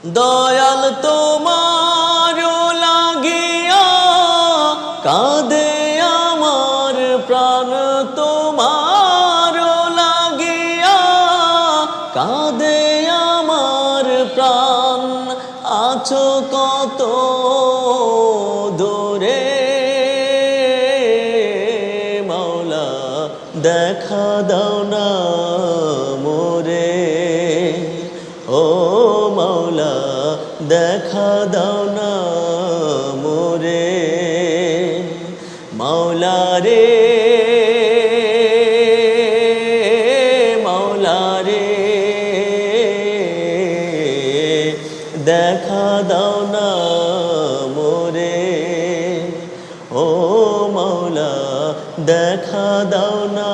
দয়াল তোমার লাগিয়া কাঁদে আমার প্রাণ, তোমার লাগিয়া কাঁদে আমার প্রাণ। আছো কত দূরে মাওলা, দেখা দাও না মোরে। ও মাওলা, দেখা দাও না মোরে। মাওলা রে, মাওলা রে, দেখা দাও না মোরে। ও মাওলা, দেখা দাও না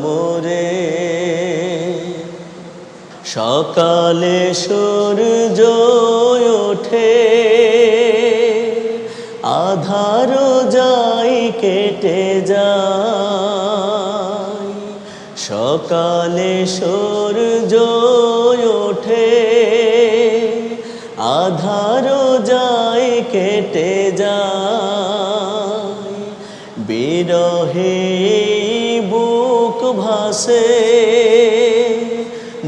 মোরে। সকালে সূর্য ওঠে, আধার যাই কেটে যায়। সকালে সূর্য ওঠে, আধার যাই কেটে যায়। বিরহে বুক ভাসে,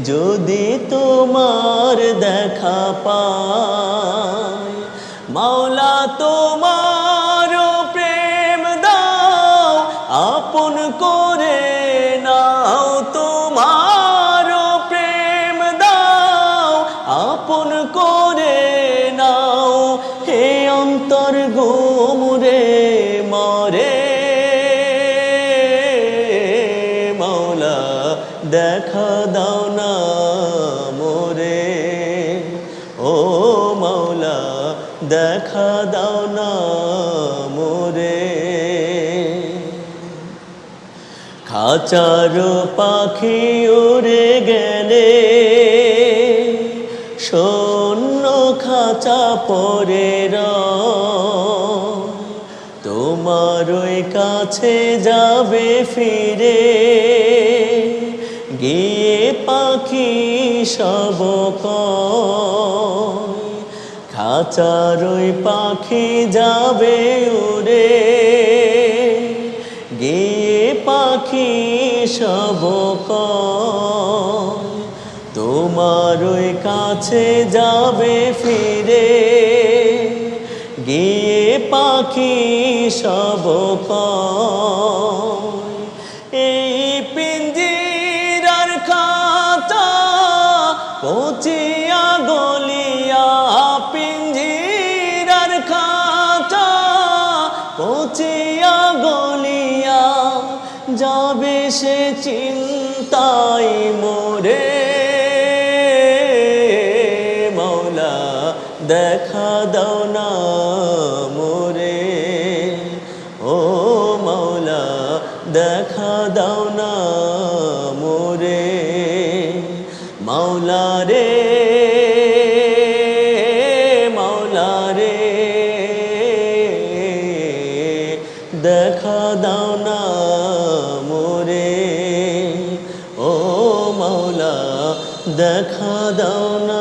যদি তোমার দেখা পাই। মাওলা তোমার প্রেম দাও, আপন করে নাও। তোমার প্রেম দাও, আপন করে নাও। হে অন্তর গুমরে মরে, মাওলা দেখা দাও না মোরে। ও মাওলা, দেখা দাও না মোরে। খাঁচার পাখি উড়ে গেলে, শূন্য খাঁচা পড়ে রয়। তোমার ওই কাছে যাবে ফিরে, গিয়ে পাখি সব কয়। খাঁচার ওই পাখি যাবে উড়ে, গিয়ে পাখি সব কয়। তোমার ওই কাছে যাবে ফিরে, গিয়ে পাখি সব কয়। এই পিঞ্জিরার খাঁচা পচিয়া গলিয়া, পিঞ্জিরার খাঁচা পচিয়া গলিয়া, যাবে সে চিন্তায় মোরে। মাওলা দেখা দাও না মোরে। ও মাওলা, দেখা দাও না মোরে। মাওলা রে, মাওলা রে, দেখা দাও না মোরে। ও মাওলা, দেখা দাও না